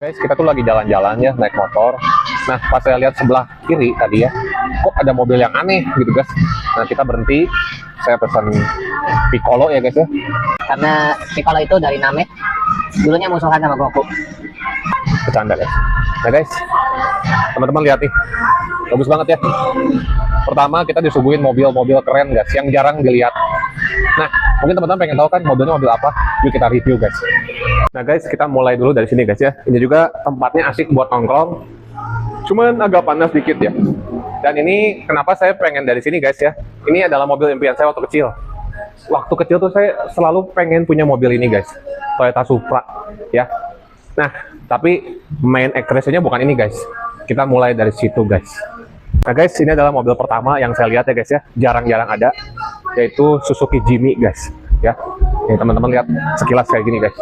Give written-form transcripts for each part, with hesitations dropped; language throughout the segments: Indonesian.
Guys, kita tuh lagi jalan-jalan ya, naik motor. Nah, pas saya lihat sebelah kiri tadi ya, kok ada mobil yang aneh gitu guys. Nah, kita berhenti, saya pesan Piccolo ya guys ya. Karena Piccolo itu dari Namek, dulunya musuhan sama Goku. Bercanda guys. Nah guys, teman-teman lihat nih, bagus banget ya. Pertama kita disuguhin mobil-mobil keren guys, yang jarang dilihat. Nah, mungkin teman-teman pengen tahu kan mobilnya mobil apa? Yuk kita review guys. Nah guys, kita mulai dulu dari sini guys ya. Ini juga tempatnya asik buat nongkrong. Cuman agak panas dikit ya. Dan ini kenapa saya pengen dari sini guys ya. Ini adalah mobil impian saya waktu kecil. Waktu kecil tuh saya selalu pengen punya mobil ini guys. Toyota Supra ya. Nah, tapi main attraction-nya bukan ini guys. Kita mulai dari situ guys. Nah guys, ini adalah mobil pertama yang saya lihat ya guys ya. Jarang-jarang ada. Yaitu Suzuki Jimmy guys. Ya, nih teman-teman lihat sekilas kayak gini guys.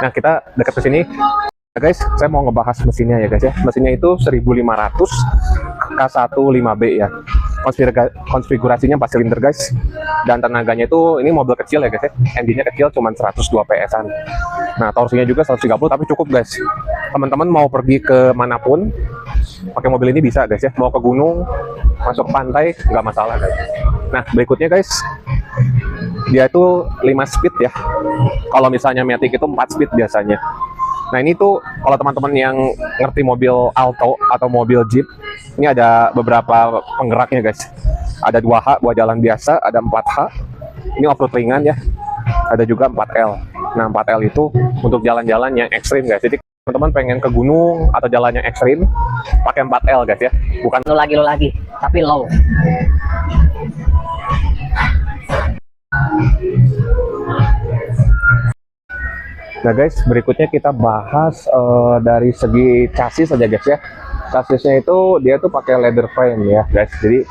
Nah, kita dekat ke sini. Nah, guys, saya mau ngebahas mesinnya ya guys ya. Mesinnya itu 1500 K15B ya. Konfigurasinya 4 silinder guys. Dan tenaganya itu ini mobil kecil ya guys ya. Engine-nya kecil cuman 102 PS-an. Nah, torsinya juga 130 tapi cukup guys. Teman-teman mau pergi ke manapun pakai mobil ini bisa guys ya. Mau ke gunung, masuk pantai nggak masalah guys. Nah, berikutnya guys, dia itu 5 speed ya. Kalau misalnya Matic itu 4 speed biasanya. Nah, ini tuh kalau teman-teman yang ngerti mobil Alto atau mobil Jeep, ini ada beberapa penggeraknya guys. Ada 2H buat jalan biasa, ada 4H. Ini off-road ringan ya. Ada juga 4L. Nah, 4L itu untuk jalan-jalan yang ekstrim guys. Jadi teman-teman pengen ke gunung atau jalan yang ekstrim, pakai 4L guys ya. Bukan Lo lagi, tapi low. Nah guys, berikutnya kita bahas dari segi chassis saja guys ya. Chassisnya itu dia tuh pakai leather frame ya guys. Jadi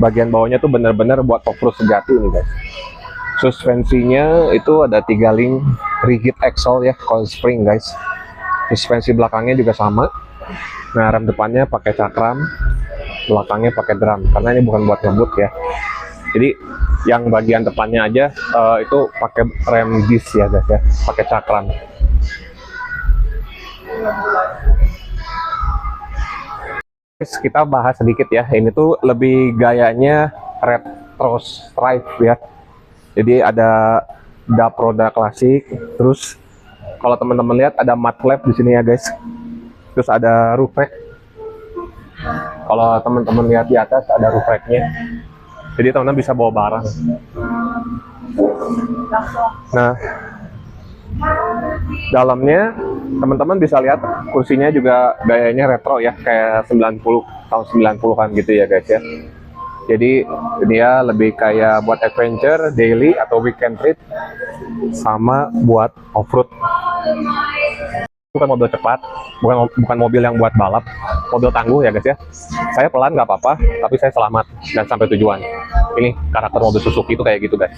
bagian bawahnya tuh bener-bener buat off-road sejati nih guys. Suspensinya itu ada 3 link rigid axle ya, coil spring guys. Suspensi belakangnya juga sama. Nah, rem depannya pakai cakram, belakangnya pakai drum karena ini bukan buat ngebut ya. Jadi yang bagian depannya aja itu pakai rem disc ya guys ya, pakai cakram. Guys, kita bahas sedikit ya. Ini tuh lebih gayanya retro stripe ya. Jadi ada dap roda klasik, terus kalau teman-teman lihat ada mud flap di sini ya guys. Terus ada roof rack. Kalau teman-teman lihat di atas ada roof racknya. Jadi teman-teman bisa bawa barang. Nah, dalamnya teman-teman bisa lihat kursinya juga gayanya retro ya, kayak 90 tahun 90-an gitu ya guys ya. Jadi dia lebih kayak buat adventure, daily atau weekend trip, sama buat off-road. Bukan mobil cepat, bukan mobil yang buat balap, mobil tangguh ya guys ya. Saya pelan nggak apa-apa, tapi saya selamat dan sampai tujuan. Ini karakter mobil Suzuki itu kayak gitu guys.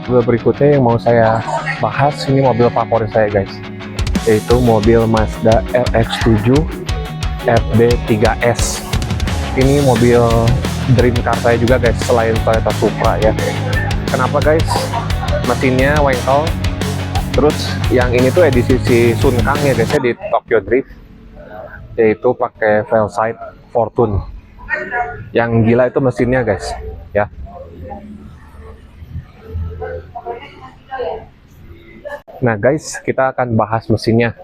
Mobil berikutnya yang mau saya bahas ini mobil favorit saya guys, yaitu mobil Mazda RX-7 FB3S. Ini mobil dream car saya juga guys, selain Toyota Supra ya. Kenapa guys? Mesinnya Wankel. Terus yang ini tuh edisi si Sun Kang ya guys ya, di Tokyo Drift, yaitu pakai Veilside Fortune. Yang gila itu mesinnya guys ya. Nah guys, kita akan bahas mesinnya.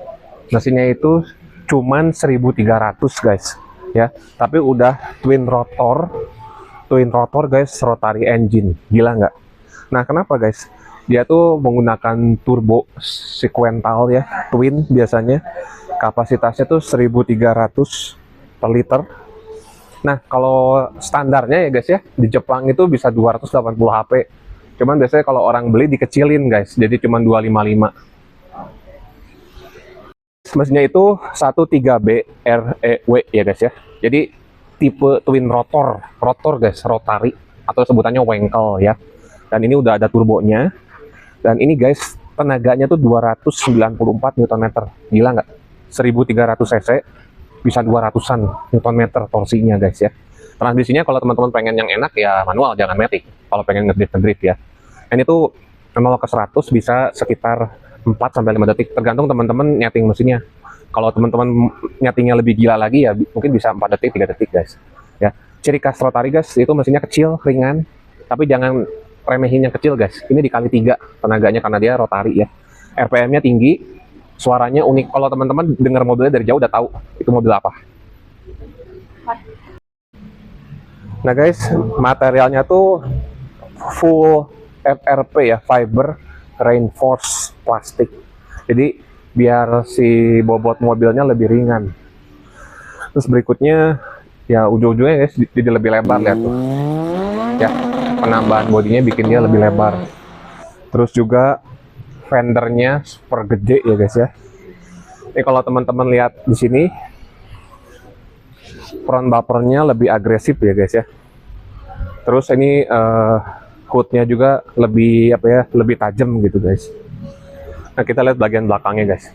Mesinnya itu cuman 1300 guys ya, tapi udah twin rotor guys, rotary engine. Gila nggak? Nah, kenapa guys? Dia tuh menggunakan turbo sequential ya, twin biasanya. Kapasitasnya tuh 1300 per liter. Nah, kalau standarnya ya guys ya, di Jepang itu bisa 280 HP. Cuman biasanya kalau orang beli dikecilin guys, jadi cuma 255. Mesinnya itu 13B REW ya guys ya. Jadi tipe twin rotor guys, rotary atau sebutannya wengkel ya. Dan ini udah ada turbonya. Dan ini guys, tenaganya tuh 294 Nm. Gila nggak? 1300 cc bisa 200-an Nm torsinya guys ya. Transmisinya kalau teman-teman pengen yang enak ya manual, jangan matic. Kalau pengen ngedrift ya. Ini tuh 0 ke 100 bisa sekitar 4 sampai 5 detik, tergantung teman-teman nyeting mesinnya. Kalau teman-teman nyetingnya lebih gila lagi ya mungkin bisa 4 detik, 3 detik guys. Ya. Ciri khas Rotary guys, itu mesinnya kecil, ringan, tapi jangan remehin yang kecil guys. Ini dikali 3 tenaganya karena dia Rotary ya. RPM-nya tinggi, suaranya unik. Kalau teman-teman dengar mobilnya dari jauh udah tahu itu mobil apa. Nah guys, materialnya tuh full FRP ya, fiber reinforced plastik. Jadi biar si bobot mobilnya lebih ringan. Terus berikutnya ya ujung-ujungnya guys jadi lebih lebar, lihat tuh. Ya, penambahan bodinya bikin dia lebih lebar. Terus juga fendernya super gede ya guys ya. Ini kalau teman-teman lihat di sini front bumpernya lebih agresif ya guys ya. Terus ini hoodnya juga lebih apa ya, lebih tajam gitu guys. Nah kita lihat bagian belakangnya guys.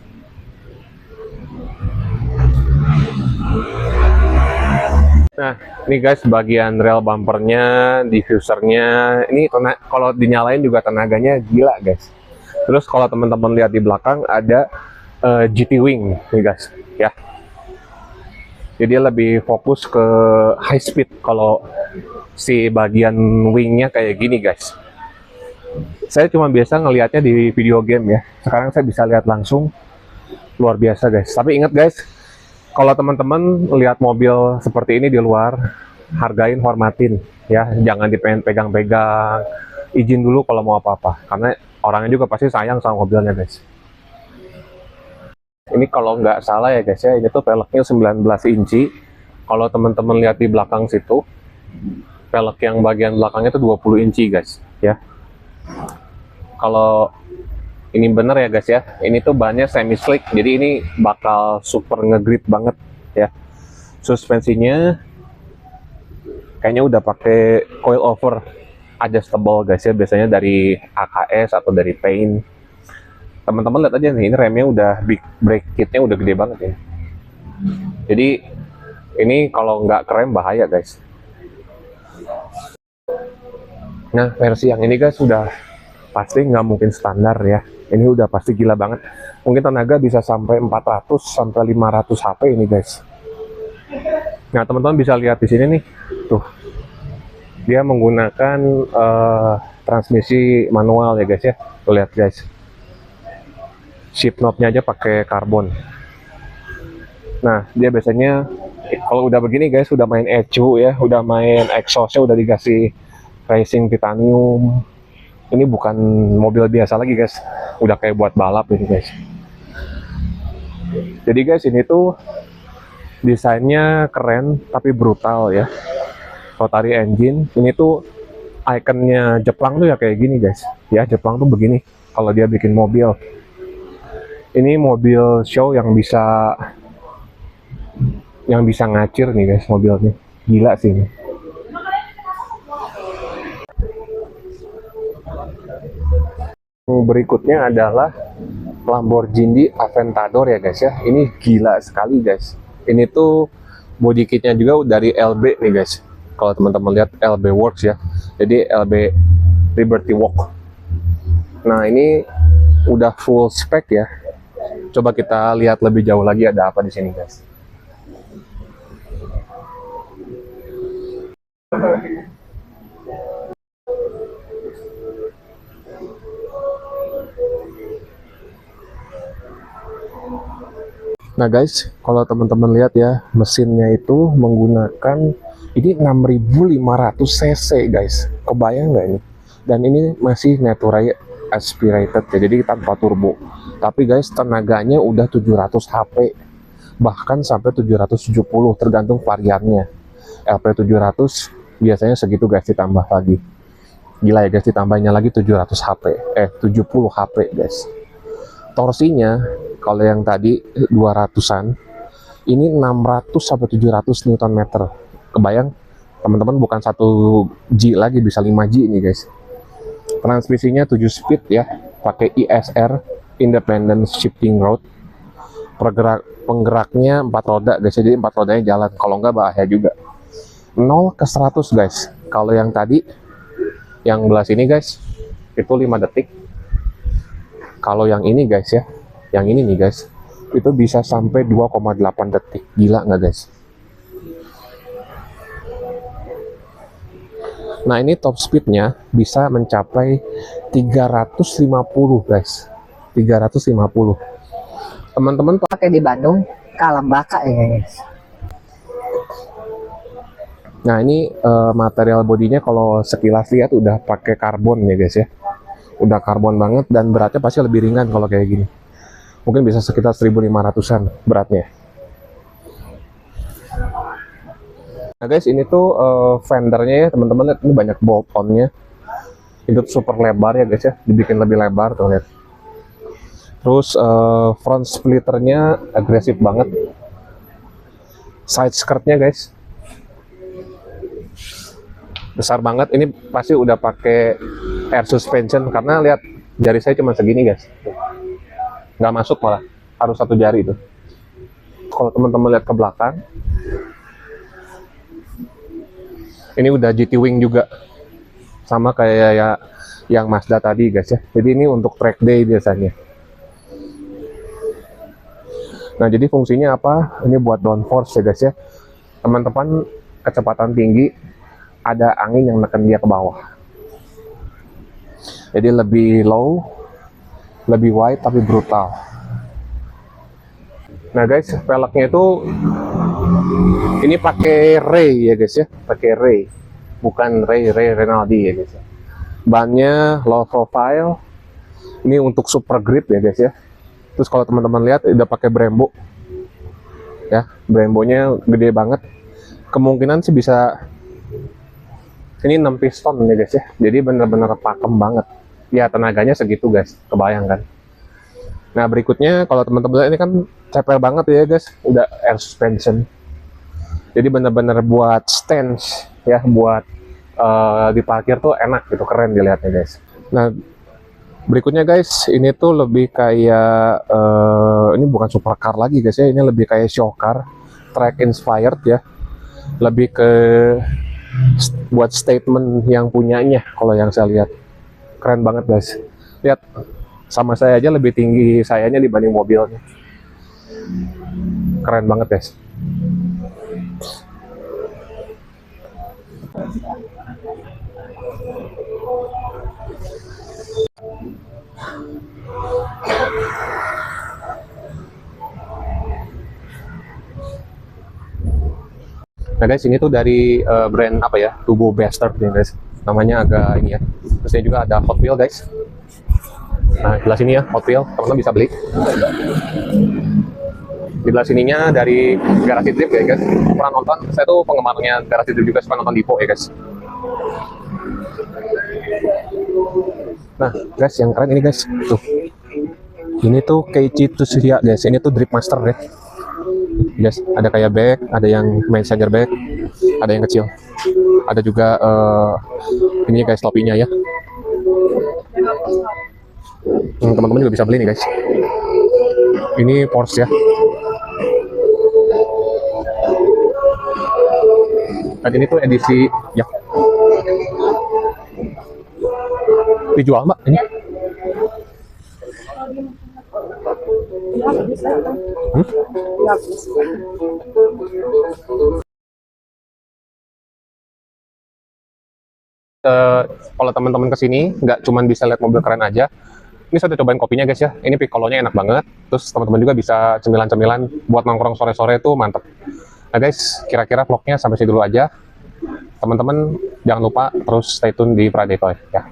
Nah ini guys bagian rail bumpernya, diffusernya, ini kalau dinyalain juga tenaganya gila guys. Terus kalau teman-teman lihat di belakang ada GT Wing nih guys ya. Jadi lebih fokus ke high speed kalau si bagian wingnya kayak gini guys. Saya cuma biasa ngelihatnya di video game ya. Sekarang saya bisa lihat langsung, luar biasa guys. Tapi ingat guys, kalau teman-teman lihat mobil seperti ini di luar, hargain, hormatin ya. Jangan dipegang-pegang. Izin dulu kalau mau apa-apa, karena orangnya juga pasti sayang sama mobilnya guys. Ini kalau nggak salah ya guys ya, ini tuh velgnya 19 inci. Kalau teman-teman lihat di belakang situ, velg yang bagian belakangnya tuh 20 inci guys ya. Kalau ini bener ya guys ya, ini tuh bannya semi slick, jadi ini bakal super nge-grip banget ya. Suspensinya kayaknya udah pakai coil over adjustable guys ya, biasanya dari AKS atau dari Paint. Teman-teman lihat aja nih, ini remnya udah big brake kitnya udah gede banget ya. Jadi ini kalau nggak keren bahaya guys. Nah versi yang ini guys udah pasti nggak mungkin standar ya. Ini udah pasti gila banget. Mungkin tenaga bisa sampai 400 sampai 500 HP ini guys. Nah teman-teman bisa lihat di sini nih, tuh dia menggunakan transmisi manual ya guys ya. Tuh lihat guys. Shift knob-nya aja pakai karbon. Nah, dia biasanya kalau udah begini guys, udah main ECU ya, udah main exhaust-nya udah dikasih racing titanium. Ini bukan mobil biasa lagi guys, udah kayak buat balap ini guys. Jadi guys, ini tuh desainnya keren tapi brutal ya. Rotary engine, ini tuh ikonnya Jepang tuh ya kayak gini guys. Ya, Jepang tuh begini kalau dia bikin mobil. Ini mobil show yang bisa ngacir nih guys mobilnya. Gila sih ini. Berikutnya adalah Lamborghini Aventador ya guys ya. Ini gila sekali guys. Ini tuh body kitnya juga dari LB nih guys. Kalau teman-teman lihat LB Works ya. Jadi LB Liberty Walk. Nah ini udah full spec ya. Coba kita lihat lebih jauh lagi ada apa di sini guys. Nah guys, kalau teman-teman lihat ya, mesinnya itu menggunakan ini 6500 cc guys. Kebayang nggak ini? Dan ini masih naturally aspirated ya, jadi tanpa turbo. Tapi guys, tenaganya udah 700 HP. Bahkan sampai 770 tergantung variannya. LP 700 biasanya segitu guys, ditambah lagi. Gila ya guys, ditambahnya lagi 700 HP. 70 HP guys. Torsinya kalau yang tadi 200-an, ini 600 sampai 700 Nm. Kebayang teman-teman bukan 1G lagi, bisa 5G ini guys. Transmisinya 7 speed ya, pakai ISR, Independent Shifting Rod. Penggeraknya 4 roda guys, jadi 4 rodanya jalan, kalau nggak bahaya juga. 0 ke 100 guys, kalau yang tadi yang belah sini guys itu 5 detik. Kalau yang ini guys ya, yang ini nih guys, itu bisa sampai 2,8 detik. Gila nggak guys? Nah ini top speednya bisa mencapai 350 guys, 350. Teman-teman Pakai di Bandung, Kalam Baka ya guys. Nah ini material bodinya kalau sekilas lihat udah pakai karbon ya guys ya, udah karbon banget, dan beratnya pasti lebih ringan kalau kayak gini. Mungkin bisa sekitar 1.500-an beratnya. Nah guys, ini tuh fendernya ya teman-teman, lihat ini banyak bolt onnya. Itu super lebar ya guys ya, dibikin lebih lebar tuh lihat. Terus front splitternya agresif banget. Side skirtnya guys besar banget. Ini pasti udah pakai air suspension, karena lihat jari saya cuma segini guys, nggak masuk, malah harus 1 jari itu. Kalau teman-teman lihat ke belakang, ini udah GT Wing juga, sama kayak ya yang Mazda tadi guys ya. Jadi ini untuk track day biasanya. Nah jadi fungsinya apa? Ini buat downforce ya guys ya. Teman-teman kecepatan tinggi, ada angin yang neken dia ke bawah. Jadi lebih low, lebih wide tapi brutal. Nah guys, velgnya itu ini pakai Ray ya guys ya, pakai Ray, bukan Ray Renaldi ya guys ya. Bannya low profile, ini untuk super grip ya guys ya. Terus kalau teman-teman lihat udah pakai Brembo ya, Brembonya gede banget. Kemungkinan sih bisa, ini 6 piston ya guys ya, jadi bener-bener pakem banget ya, tenaganya segitu guys, kebayang kan. Nah berikutnya kalau teman-teman lihat ini kan ceper banget ya guys, udah air suspension, jadi bener-bener buat stance ya, buat diparkir tuh enak gitu, keren dilihatnya guys. Nah berikutnya guys, ini tuh lebih kayak ini bukan supercar lagi guys ya, ini lebih kayak show car, track inspired ya, lebih ke buat statement yang punyanya. Kalau yang saya lihat keren banget guys, lihat sama saya aja lebih tinggi sayanya dibanding mobilnya, keren banget guys. Nah guys, ini tuh dari brand apa ya, Turbo Bastard nih guys, namanya agak ini ya. Terus ini juga ada Hot Wheel guys. Nah sebelah sini ya Hot Wheel, teman-teman bisa beli. Di belah sininya dari Garasi Drip ya guys. Pernah nonton, saya tuh penggemarnya Garasi Drip juga, suka nonton Dipo ya guys. Nah guys, yang keren ini guys, tuh ini tuh Keiichi Tsuchiya guys, ini tuh Drip Master ya guys. Ada kayak bag, ada yang messenger bag, ada yang kecil, ada juga ini guys topinya ya. Teman-teman juga bisa beli nih guys, ini Porsche ya. Dan ini tuh edisi ya, dijual mbak ini. Kalau teman-teman kesini nggak cuman bisa lihat mobil keren aja, ini saya udah cobain kopinya guys ya. Ini piccolonya enak banget. Terus teman-teman juga bisa cemilan-cemilan buat nongkrong sore-sore itu mantep. Nah guys, kira-kira vlognya sampai sini dulu aja. Teman-teman jangan lupa terus stay tune di Pradetoy ya.